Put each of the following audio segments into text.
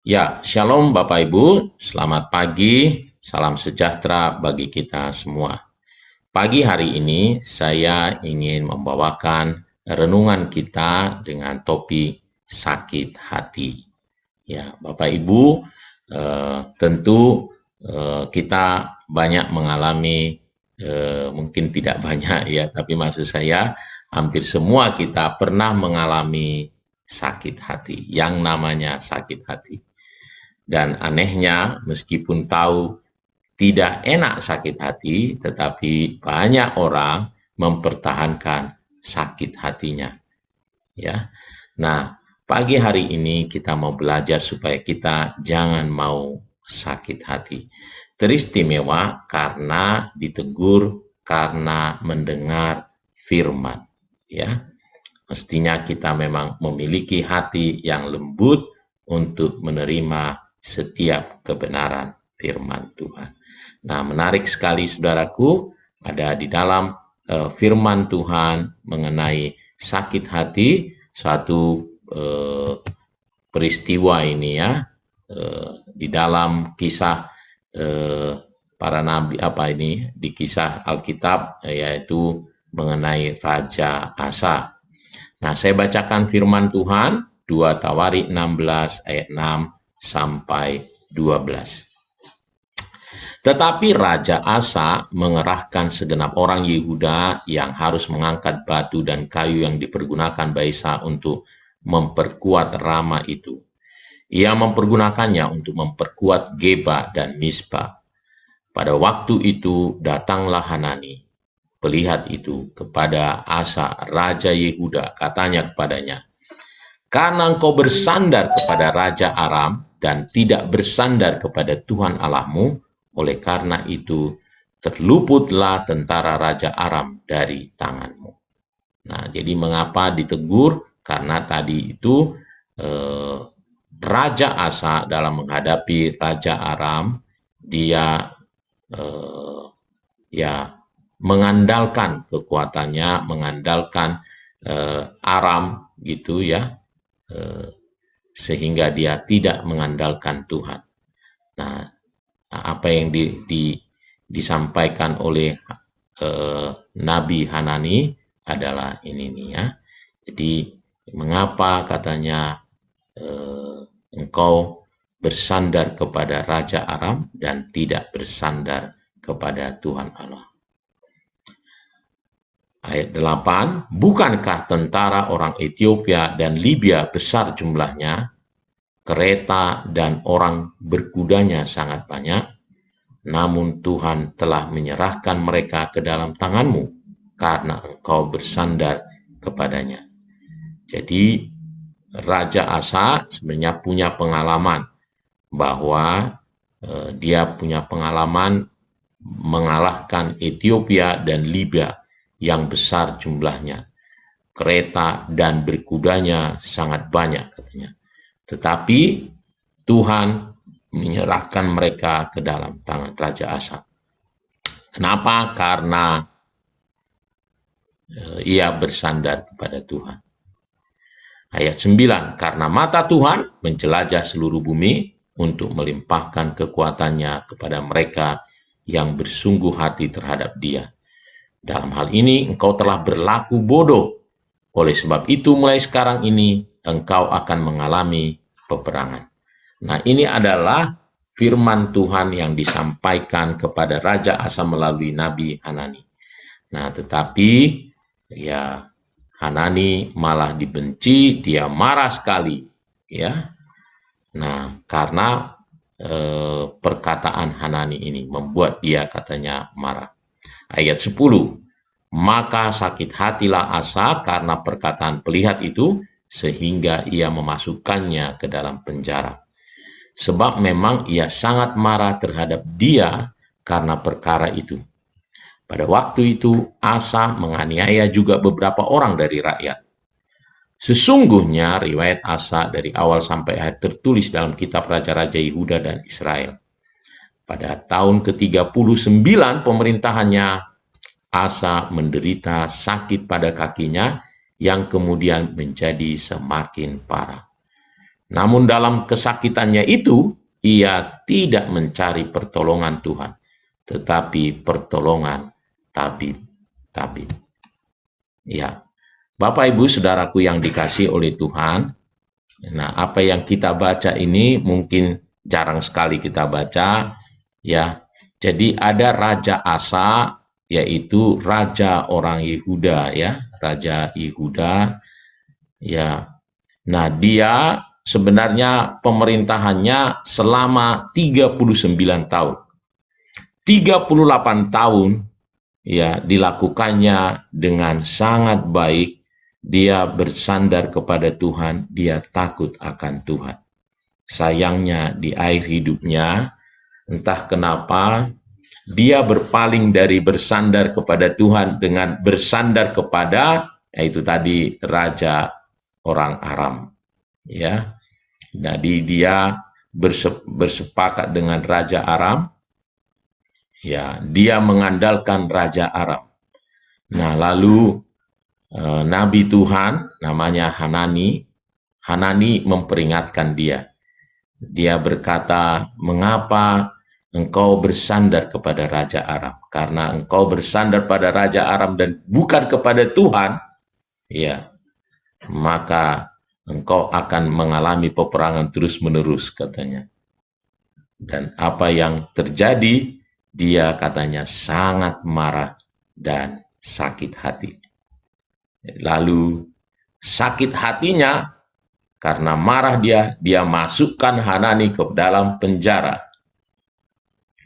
Ya, Shalom Bapak Ibu, selamat pagi, salam sejahtera bagi kita semua. Pagi hari ini saya ingin membawakan renungan kita dengan topik sakit hati. Ya, Bapak Ibu, tentu kita banyak mengalami, mungkin tidak banyak ya, tapi maksud saya hampir semua kita pernah mengalami sakit hati, yang namanya sakit hati. Dan anehnya, meskipun tahu tidak enak sakit hati, tetapi banyak orang mempertahankan sakit hatinya. Ya, nah pagi hari ini kita mau belajar supaya kita jangan mau sakit hati. Teristimewa karena ditegur, karena mendengar firman. Ya, mestinya kita memang memiliki hati yang lembut untuk menerima setiap kebenaran firman Tuhan. Nah, menarik sekali saudaraku, ada di dalam firman Tuhan mengenai sakit hati, satu peristiwa ini ya, di dalam kisah para nabi di kisah Alkitab, yaitu mengenai Raja Asa. Nah, saya bacakan firman Tuhan 2 Tawarik 16 ayat 6 sampai 12. Tetapi Raja Asa mengerahkan segenap orang Yehuda yang harus mengangkat batu dan kayu yang dipergunakan Baisa untuk memperkuat Rama itu. Ia mempergunakannya untuk memperkuat Geba dan Mispa. Pada waktu itu datanglah Hanani, pelihat itu, kepada Asa, Raja Yehuda, katanya kepadanya, karena engkau bersandar kepada Raja Aram dan tidak bersandar kepada Tuhan Allahmu, oleh karena itu terluputlah tentara Raja Aram dari tanganmu. Nah, jadi mengapa ditegur? Karena tadi itu Raja Asa dalam menghadapi Raja Aram, dia mengandalkan kekuatannya, mengandalkan Aram gitu ya, sehingga dia tidak mengandalkan Tuhan. Nah, apa yang disampaikan oleh Nabi Hanani adalah ini nih ya. Jadi mengapa katanya engkau bersandar kepada Raja Aram dan tidak bersandar kepada Tuhan Allah. Ayat 8, bukankah tentara orang Ethiopia dan Libya besar jumlahnya, kereta dan orang berkudanya sangat banyak, namun Tuhan telah menyerahkan mereka ke dalam tanganmu, karena engkau bersandar kepadanya. Jadi Raja Asa sebenarnya punya pengalaman, bahwa dia punya pengalaman mengalahkan Ethiopia dan Libya yang besar jumlahnya. Kereta dan berkudanya sangat banyak katanya. Tetapi Tuhan menyerahkan mereka ke dalam tangan Raja Asa. Kenapa? Karena ia bersandar kepada Tuhan. Ayat 9, karena mata Tuhan menjelajah seluruh bumi untuk melimpahkan kekuatannya kepada mereka yang bersungguh hati terhadap Dia. Dalam hal ini engkau telah berlaku bodoh. Oleh sebab itu mulai sekarang ini engkau akan mengalami peperangan. Nah, ini adalah firman Tuhan yang disampaikan kepada Raja Asa melalui Nabi Hanani. Nah, tetapi ya Hanani malah dibenci, dia marah sekali, ya. Nah, karena perkataan Hanani ini membuat dia katanya marah. Ayat 10, maka sakit hatilah Asa karena perkataan pelihat itu, sehingga ia memasukkannya ke dalam penjara. Sebab memang ia sangat marah terhadap dia karena perkara itu. Pada waktu itu Asa menganiaya juga beberapa orang dari rakyat. Sesungguhnya riwayat Asa dari awal sampai akhir tertulis dalam kitab Raja-Raja Yehuda dan Israel. Pada tahun ke-39 pemerintahannya, Asa menderita sakit pada kakinya yang kemudian menjadi semakin parah. Namun dalam kesakitannya itu, ia tidak mencari pertolongan Tuhan, tetapi pertolongan tabib-tabib. Ya, Bapak Ibu Saudaraku yang dikasih oleh Tuhan, nah apa yang kita baca ini mungkin jarang sekali kita baca, ya. Jadi ada Raja Asa, yaitu raja orang Yehuda, ya, Raja Yehuda, ya. Nah, dia sebenarnya pemerintahannya selama 39 tahun. 38 tahun ya dilakukannya dengan sangat baik. Dia bersandar kepada Tuhan, dia takut akan Tuhan. Sayangnya di akhir hidupnya, entah kenapa, dia berpaling dari bersandar kepada Tuhan dengan bersandar kepada, yaitu tadi Raja orang Aram. Ya, jadi dia bersepakat dengan Raja Aram. Ya, dia mengandalkan Raja Aram. Nah, lalu Nabi Tuhan namanya Hanani memperingatkan dia. Dia berkata, mengapa engkau bersandar kepada Raja Aram? Karena engkau bersandar pada Raja Aram dan bukan kepada Tuhan, ya, maka engkau akan mengalami peperangan terus-menerus, katanya. Dan apa yang terjadi, dia katanya sangat marah dan sakit hati. Lalu sakit hatinya, karena marah dia masukkan Hanani ke dalam penjara.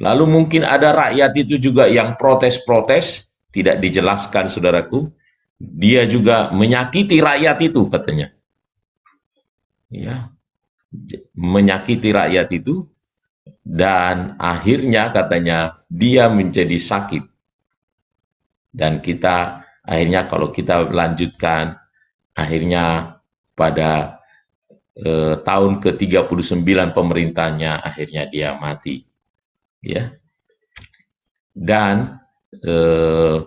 Lalu mungkin ada rakyat itu juga yang protes-protes, tidak dijelaskan saudaraku. Dia juga menyakiti rakyat itu, katanya. Ya, menyakiti rakyat itu, dan akhirnya katanya dia menjadi sakit. Dan kita akhirnya kalau kita lanjutkan, akhirnya pada tahun ke-39 pemerintahnya, akhirnya dia mati. Ya. Dan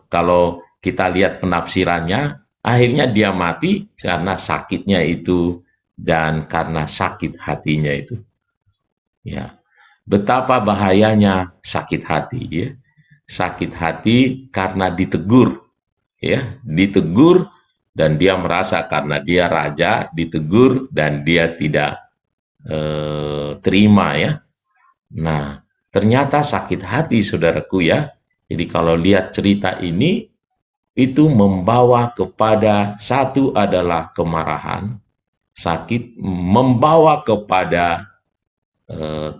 kalau kita lihat penafsirannya, akhirnya dia mati karena sakitnya itu dan karena sakit hatinya itu. Ya. Betapa bahayanya sakit hati, ya. Sakit hati karena ditegur, ya, ditegur, dan dia merasa karena dia raja ditegur dan dia tidak terima, ya. Nah, ternyata sakit hati saudaraku, ya. Jadi kalau lihat cerita ini, itu membawa kepada satu adalah kemarahan, sakit, membawa kepada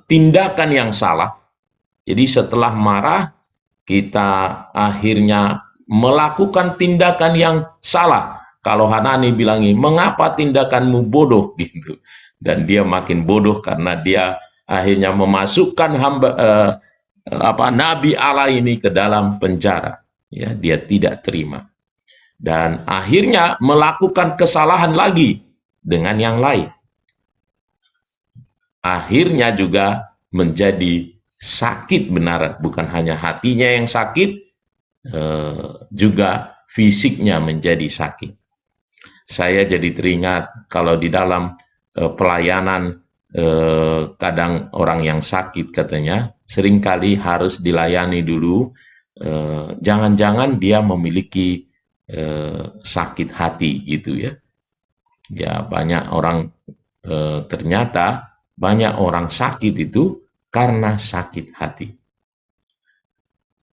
tindakan yang salah. Jadi setelah marah, kita akhirnya melakukan tindakan yang salah. Kalau Hanani bilangi, mengapa tindakanmu bodoh, gitu. Dan dia makin bodoh karena dia akhirnya memasukkan Nabi Allah ini ke dalam penjara. Ya, dia tidak terima. Dan akhirnya melakukan kesalahan lagi dengan yang lain. Akhirnya juga menjadi sakit benar, bukan hanya hatinya yang sakit, juga fisiknya menjadi sakit. Saya jadi teringat kalau di dalam pelayanan, kadang orang yang sakit katanya seringkali harus dilayani dulu, jangan-jangan dia memiliki sakit hati, gitu, ya. Ya, banyak orang ternyata banyak orang sakit itu karena sakit hati.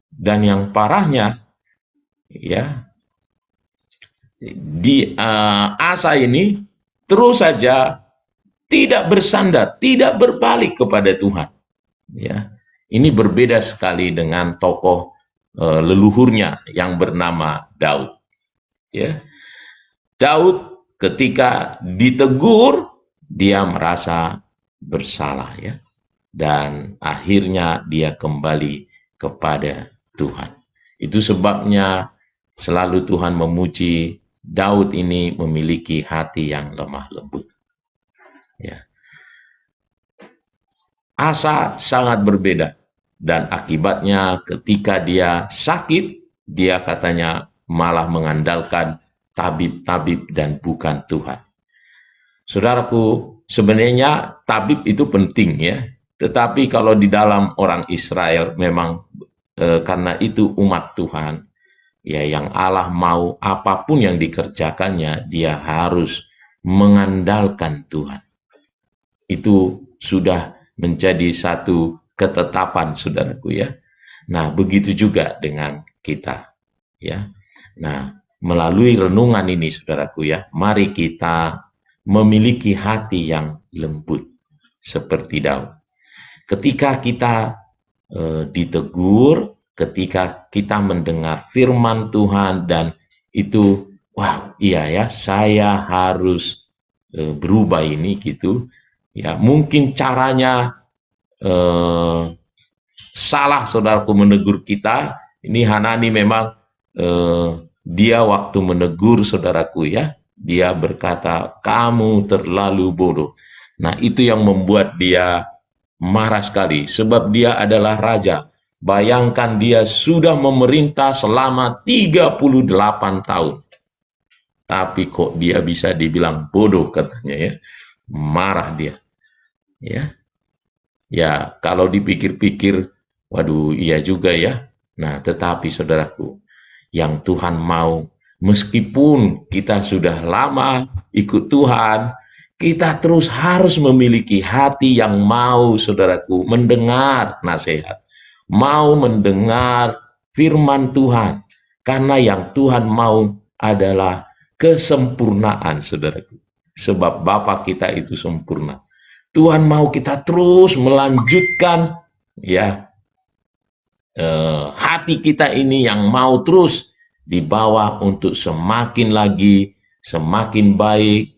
Dan yang parahnya, ya, di Asa ini terus saja tidak bersandar, tidak berbalik kepada Tuhan. Ya, ini berbeda sekali dengan tokoh leluhurnya yang bernama Daud. Ya, Daud ketika ditegur, dia merasa bersalah, ya, dan akhirnya dia kembali kepada Tuhan. Itu sebabnya selalu Tuhan memuji Daud ini memiliki hati yang lemah lembut. Ya. Asa sangat berbeda, dan akibatnya ketika dia sakit, dia katanya malah mengandalkan tabib-tabib dan bukan Tuhan. Saudaraku, sebenarnya tabib itu penting ya. Tetapi kalau di dalam orang Israel memang karena itu umat Tuhan, ya yang Allah mau apapun yang dikerjakannya, dia harus mengandalkan Tuhan. Itu sudah menjadi satu ketetapan, saudaraku ya. Nah, begitu juga dengan kita, ya. Nah, melalui renungan ini, saudaraku ya, mari kita memiliki hati yang lembut seperti Daud. Ketika kita ditegur, ketika kita mendengar firman Tuhan dan itu, wow, iya ya, saya harus berubah ini gitu. Ya, mungkin caranya salah, saudaraku, menegur kita. Ini Hanani memang dia waktu menegur saudaraku ya, dia berkata, kamu terlalu bodoh. Nah, itu yang membuat dia marah sekali, sebab dia adalah raja. Bayangkan dia sudah memerintah selama 38 tahun. Tapi kok dia bisa dibilang bodoh, katanya ya. Marah dia. Ya, ya kalau dipikir-pikir, waduh iya juga ya. Nah, tetapi saudaraku, yang Tuhan mau, meskipun kita sudah lama ikut Tuhan, kita terus harus memiliki hati yang mau, saudaraku, mendengar nasihat, mau mendengar firman Tuhan, karena yang Tuhan mau adalah kesempurnaan, saudaraku. Sebab Bapa kita itu sempurna. Tuhan mau kita terus melanjutkan ya hati kita ini yang mau terus dibawa untuk semakin lagi, semakin baik,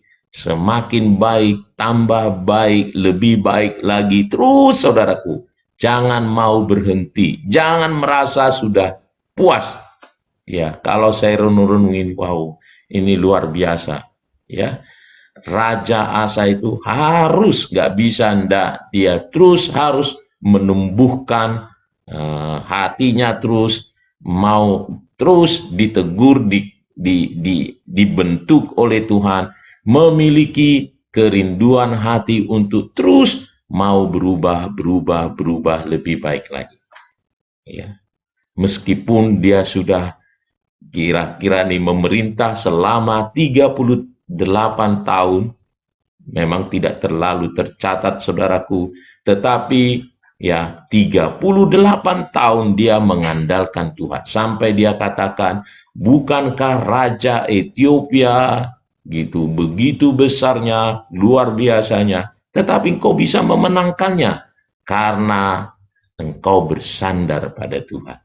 tambah baik, lebih baik lagi. Terus saudaraku, jangan mau berhenti, jangan merasa sudah puas. Ya, kalau saya renung-renungin, wow, ini luar biasa. Ya, Raja Asa itu harus, nggak bisa ndak, dia terus harus menumbuhkan hatinya, terus mau terus ditegur, dibentuk oleh Tuhan, memiliki kerinduan hati untuk terus mau berubah lebih baik lagi. Ya, meskipun dia sudah kira-kira nih memerintah selama 38 tahun, memang tidak terlalu tercatat, saudaraku, tetapi ya 38 tahun dia mengandalkan Tuhan, sampai dia katakan, bukankah raja Ethiopia gitu begitu besarnya, luar biasanya, tetapi engkau bisa memenangkannya karena engkau bersandar pada Tuhan.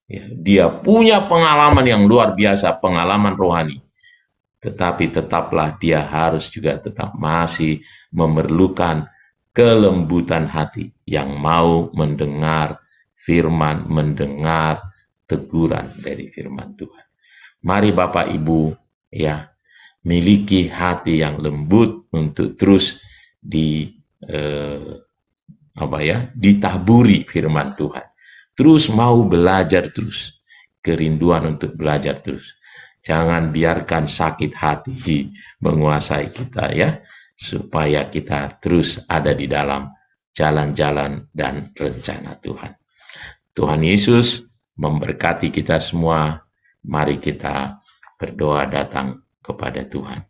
Ya, dia punya pengalaman yang luar biasa, pengalaman rohani. Tetapi tetaplah dia harus juga tetap masih memerlukan kelembutan hati yang mau mendengar firman, mendengar teguran dari firman Tuhan. Mari Bapak Ibu ya, miliki hati yang lembut untuk terus ditaburi firman Tuhan. Terus mau belajar terus, kerinduan untuk belajar terus. Jangan biarkan sakit hati menguasai kita ya, supaya kita terus ada di dalam jalan-jalan dan rencana Tuhan. Tuhan Yesus memberkati kita semua. Mari kita berdoa datang kepada Tuhan.